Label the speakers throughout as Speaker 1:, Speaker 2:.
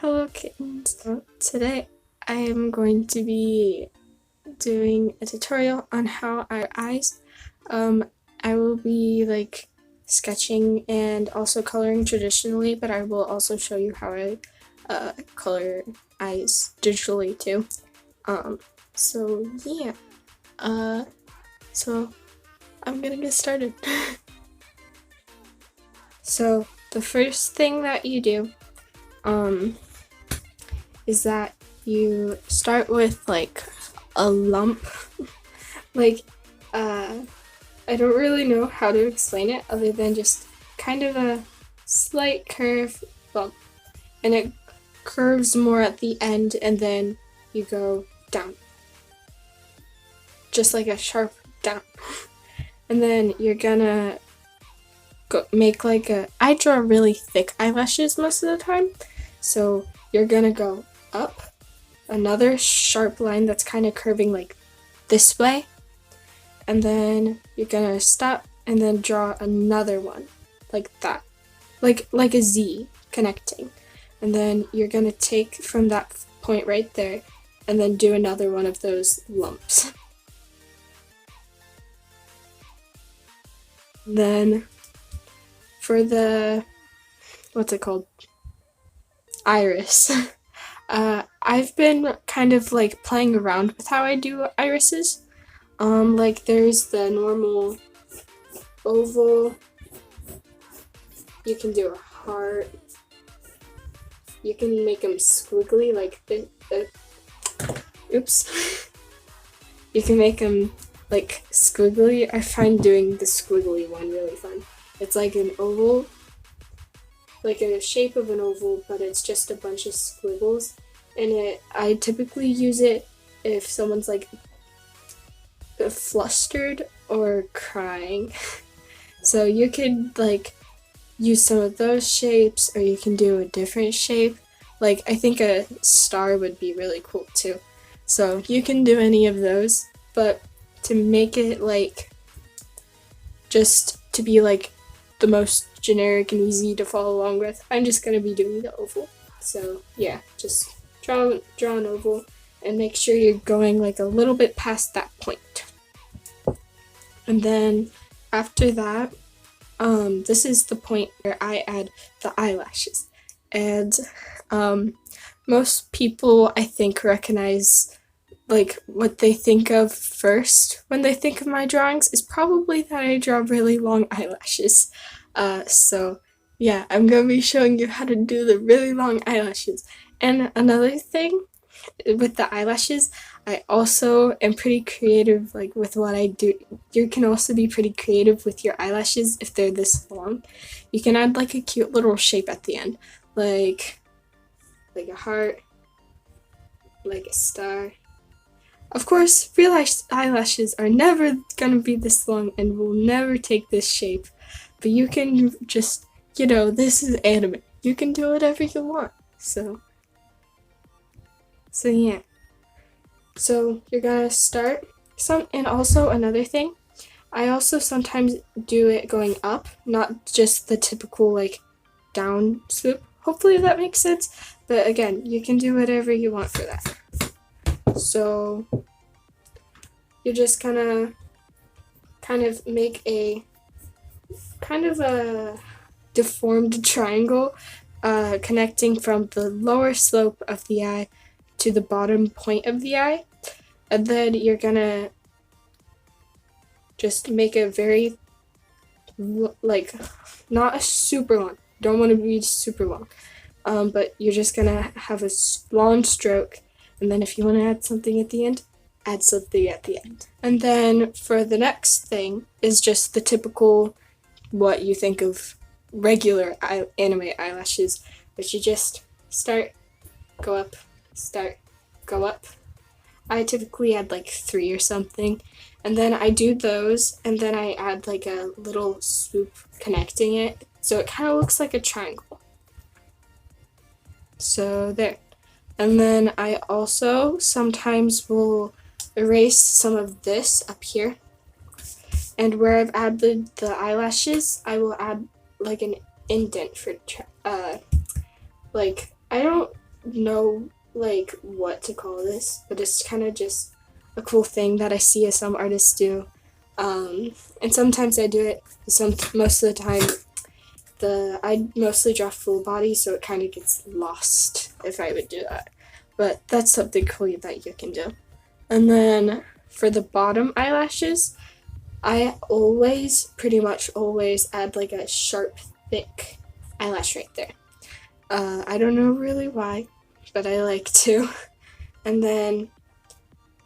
Speaker 1: Hello kittens! Today I am going to be doing a tutorial on how our eyes. I will be like sketching and also coloring traditionally, but I will also show you how I color eyes digitally too. So yeah. So I'm gonna get started. So the first thing that you do is that you start with like a lump. Like I don't really know how to explain it other than just kind of a slight curve bump, and it curves more at the end and then you go down, just like a sharp down. And then you're gonna make like I draw really thick eyelashes most of the time, so you're gonna go up another sharp line that's kind of curving like this way, and then you're gonna stop and then draw another one like that, like a Z connecting, and then you're gonna take from that point right there and then do another one of those lumps. Then for the, what's it called? Iris. I've been kind of like playing around with how I do irises. Like there's the normal oval, you can do a heart, you can make them squiggly like this, oops. You can make them like squiggly. I find doing the squiggly one really fun. It's like an oval, like a shape of an oval, but it's just a bunch of squiggles. And I typically use it if someone's like flustered or crying. So you could like use some of those shapes, or you can do a different shape. Like I think a star would be really cool too. So you can do any of those, but to make it like just to be like the most generic and easy to follow along with, I'm just gonna be doing the oval. So yeah, just draw an oval and make sure you're going like a little bit past that point. And then after that, this is the point where I add the eyelashes. And most people, I think, recognize like what they think of first when they think of my drawings is probably that I draw really long eyelashes. So yeah, I'm gonna be showing you how to do the really long eyelashes. And another thing with the eyelashes, I also am pretty creative like with what I do. You can also be pretty creative with your eyelashes if they're this long. You can add like a cute little shape at the end, like a heart, like a star. Of course, real eyelashes are never gonna be this long and will never take this shape, but you can just, you know, this is anime. You can do whatever you want. So yeah. So you're gonna start and also another thing, I also sometimes do it going up, not just the typical like down swoop. Hopefully that makes sense. But again, you can do whatever you want for that. So you're just gonna kind of make a kind of a deformed triangle connecting from the lower slope of the eye to the bottom point of the eye, and then you're gonna just make a very like not a super long, don't want to be super long, but you're just gonna have a long stroke, and then if you want to add something at the end, add something at the end. And then for the next thing is just the typical what you think of regular anime eyelashes, which you just start, go up, start, go up. I typically add like 3 or something, and then I do those, and then I add like a little swoop connecting it, so it kind of looks like a triangle. So there. And then I also sometimes will erase some of this up here, and where I've added the eyelashes, I will add like an indent for like I don't know like what to call this, but it's kind of just a cool thing that I see some artists do. And sometimes I do it. Most of the time, I mostly draw full body, so it kind of gets lost if I would do that. But that's something cool that you can do. And then for the bottom eyelashes, I pretty much always add like a sharp, thick eyelash right there. I don't know really why, but I like to. And then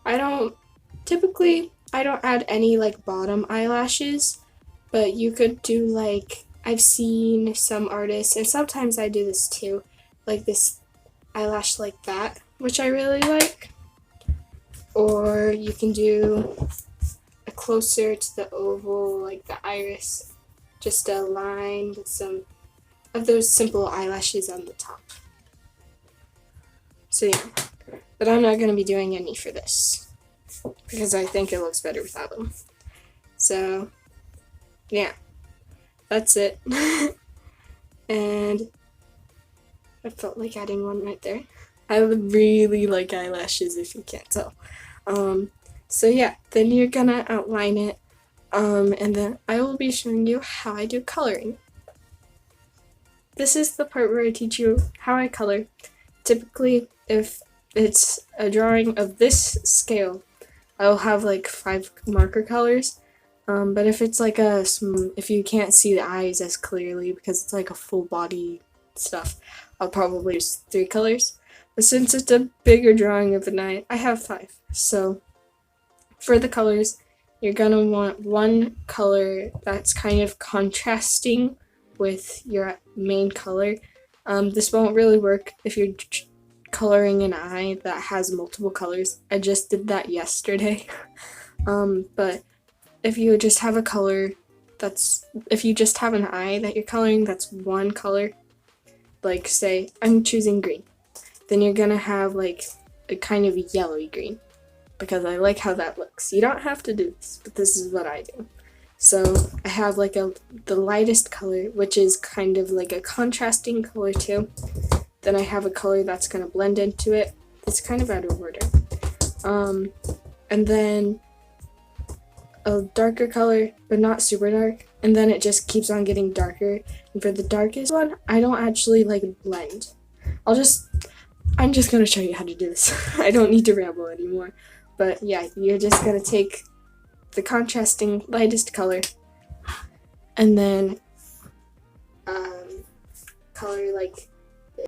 Speaker 1: I don't add any like bottom eyelashes, but you could do like, I've seen some artists, and sometimes I do this too, like this eyelash like that, which I really like. Or you can do a closer to the oval, like the iris, just a line with some of those simple eyelashes on the top. So yeah, but I'm not going to be doing any for this, because I think it looks better without them. So yeah, that's it. And I felt like adding one right there. I really like eyelashes, if you can't tell. So yeah, then you're gonna outline it, and then I will be showing you how I do coloring. This is the part where I teach you how I color. Typically, if it's a drawing of this scale, I will have like 5 marker colors. But if it's like if you can't see the eyes as clearly because it's like a full body stuff, I'll probably use 3 colors. But since it's a bigger drawing of an eye, I have 5. So for the colors, you're gonna want one color that's kind of contrasting with your main color. This won't really work if you're coloring an eye that has multiple colors. I just did that yesterday. But if you just have a color if you just have an eye that you're coloring that's one color, like say I'm choosing green, then you're gonna have like a kind of yellowy green, because I like how that looks. You don't have to do this, but this is what I do. So I have like the lightest color, which is kind of like a contrasting color too. Then I have a color that's gonna blend into it. It's kind of out of order. And then a darker color, but not super dark, and then it just keeps on getting darker. And for the darkest one, I don't actually like blend. I'm just gonna show you how to do this. I don't need to ramble anymore. But yeah, you're just gonna take the contrasting lightest color and then color like this.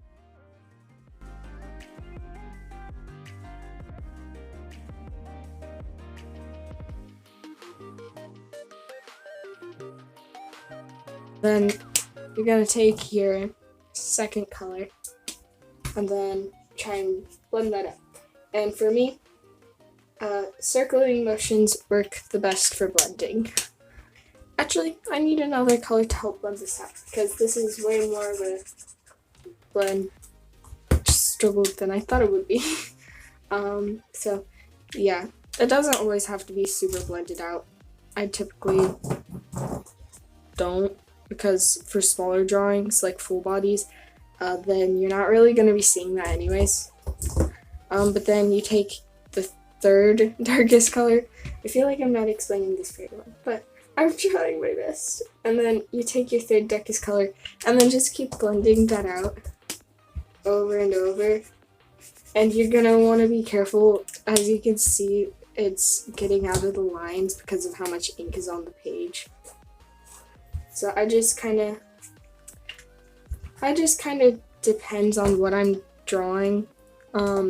Speaker 1: Then you're gonna take your second color and then try and blend that up. And for me, circling motions work the best for blending. Actually, I need another color to help blend this out, because this is way more of a blend struggle than I thought it would be. So yeah, it doesn't always have to be super blended out. I typically don't, because for smaller drawings like full bodies, then you're not really going to be seeing that anyways. But then you take the third darkest color. I feel like I'm not explaining this very well, but I'm trying my best. And then you take your third darkest color and then just keep blending that out over and over. And you're going to want to be careful. As you can see, it's getting out of the lines because of how much ink is on the page. So I just kind of depends on what I'm drawing.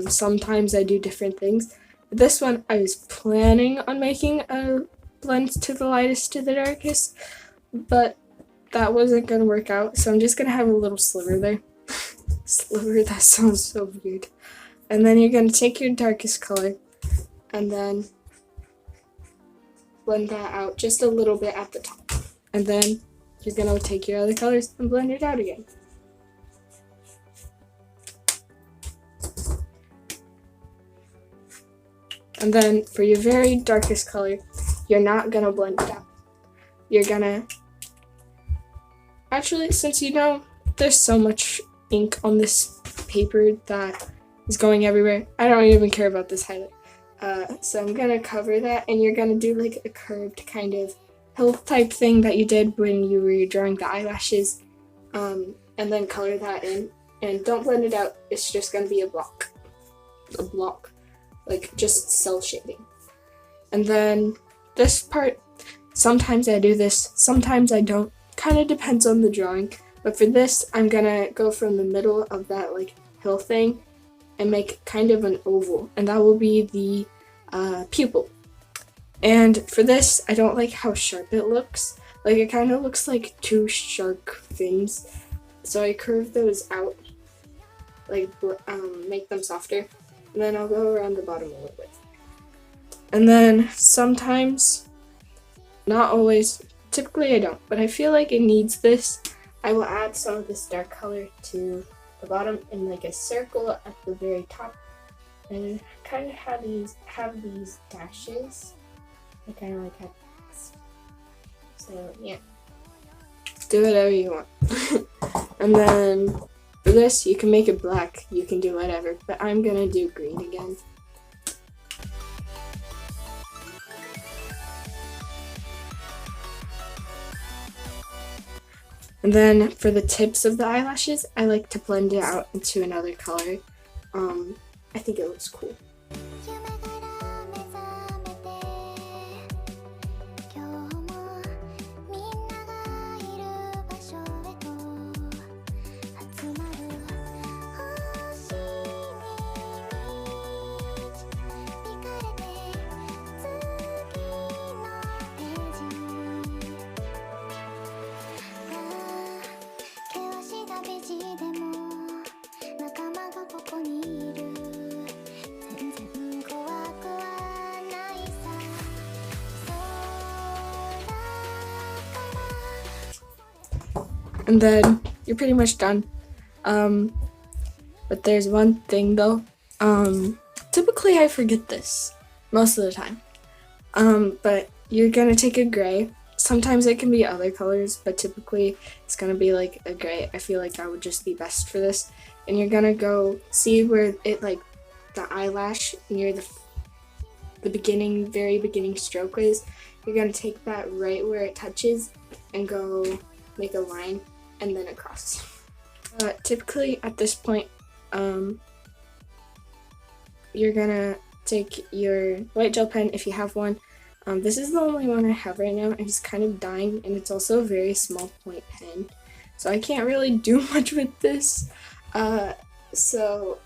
Speaker 1: Sometimes I do different things. But this one, I was planning on making a blend to the lightest to the darkest, but that wasn't going to work out, so I'm just going to have a little sliver there. Sliver, that sounds so weird. And then you're going to take your darkest color and then blend that out just a little bit at the top. And then you're going to take your other colors and blend it out again. And then for your very darkest color, you're not going to blend it out. You're going to... Actually, since you know there's so much ink on this paper that is going everywhere. I don't even care about this highlight. So I'm gonna cover that, and you're gonna do like a curved kind of hill type thing that you did when you were drawing the eyelashes, and then color that in. And don't blend it out, it's just gonna be a block, like just cell shading. And then this part, sometimes I do this, sometimes I don't, kind of depends on the drawing. But for this, I'm gonna go from the middle of that like hill thing and make kind of an oval, and that will be the pupil. And for this, I don't like how sharp it looks. Like it kind of looks like two shark fins. So I curve those out, like make them softer, and then I'll go around the bottom a little bit. And then sometimes, not always, typically I don't, but I feel like it needs this. I will add some of this dark color to the bottom in like a circle at the very top, and kind of have these dashes. I kind of like have this. So yeah, do whatever you want. And then for this, you can make it black, you can do whatever, but I'm gonna do green again. And then for the tips of the eyelashes, I like to blend it out into another color. I think it looks cool. And then you're pretty much done. But there's one thing though. Typically I forget this most of the time. But you're gonna take a gray. Sometimes it can be other colors, but typically it's gonna be like a gray. I feel like that would just be best for this. And you're gonna go see where it like the eyelash near the beginning, very beginning stroke is. You're gonna take that right where it touches and go make a line and then across. Typically at this point, you're gonna take your white gel pen if you have one. This is the only one I have right now, and it's kind of dying, and it's also a very small point pen, so I can't really do much with this. So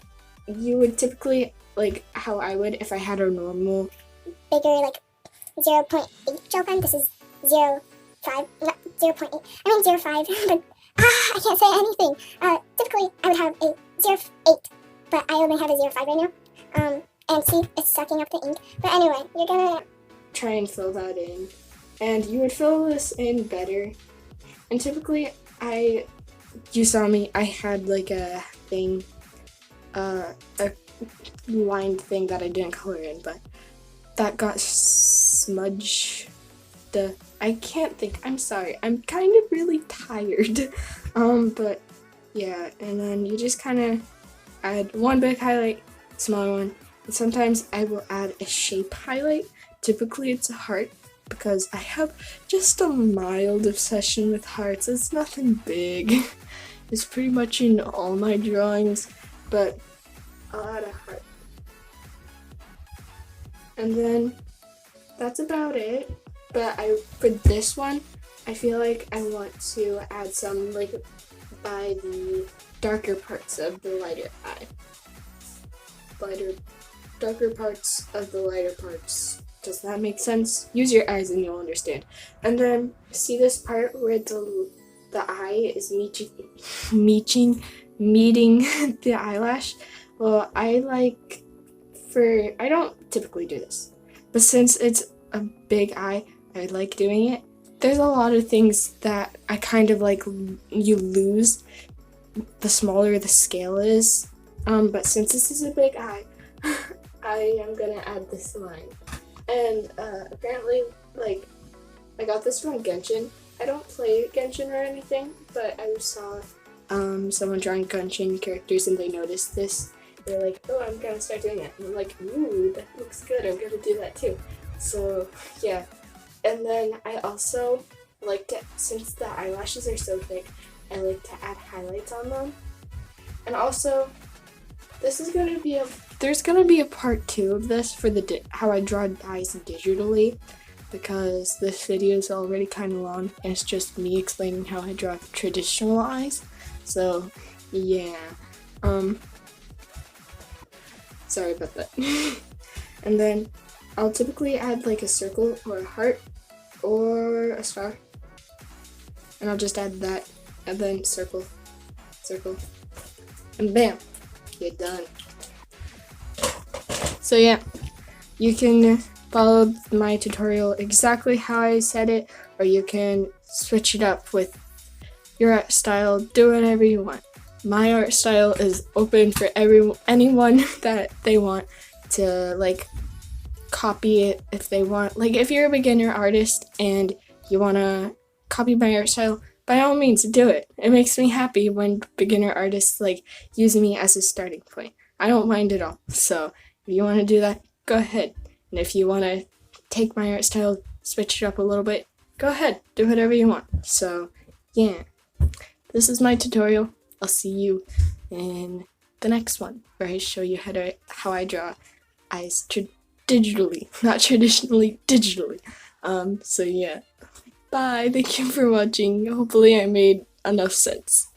Speaker 1: you would typically, like how I would if I had a normal
Speaker 2: bigger like 0.8 gel pen. This is 0.5, not 0.8. I mean 0.5, but I can't say anything. Typically I would have a 0.8, but I only have a 0.5 right now. And see, it's sucking up the ink. But anyway, you're gonna
Speaker 1: try and fill that in, and you would fill this in better. And typically, you saw me, I had like a thing, a lined thing that I didn't color in, but that got smudged. I can't think, I'm sorry, I'm kind of really tired. But yeah, and then you just kind of add one big highlight, smaller one, and sometimes I will add a shape highlight. Typically it's a heart, because I have just a mild obsession with hearts. It's nothing big. It's pretty much in all my drawings, but I'll add a heart. And then that's about it. But for this one, I feel like I want to add some like by the darker parts of the lighter eye. Darker parts of the lighter parts. Does that make sense? Use your eyes and you'll understand. And then see this part where the eye is meeting the eyelash? Well, I don't typically do this, but since it's a big eye, I like doing it. There's a lot of things that I kind of like you lose the smaller the scale is. But since this is a big eye, I am gonna add this line. And apparently, like, I got this from Genshin. I don't play Genshin or anything, but I saw someone drawing Genshin characters and they notice this, they're like, oh, I'm gonna start doing it. And I'm like, ooh, that looks good, I'm gonna do that too. So yeah, and then I also like to, since the eyelashes are so thick, I like to add highlights on them. And also, this is gonna be there's gonna be a part 2 of this for the how I draw eyes digitally, because this video is already kind of long and it's just me explaining how I draw traditional eyes. So yeah, sorry about that. And then I'll typically add like a circle or a heart or a star, and I'll just add that, and then circle, circle, and bam, you're done. So yeah, you can follow my tutorial exactly how I said it, or you can switch it up with your art style, do whatever you want. My art style is open for anyone that they want to like copy it if they want. Like if you're a beginner artist and you want to copy my art style, by all means do it. It makes me happy when beginner artists like use me as a starting point. I don't mind at all. So if you want to do that, go ahead. And if you want to take my art style, switch it up a little bit, go ahead, do whatever you want. So yeah, this is my tutorial. I'll see you in the next one where I show you how I draw eyes digitally, not traditionally, digitally. So yeah, bye, thank you for watching. Hopefully I made enough sense.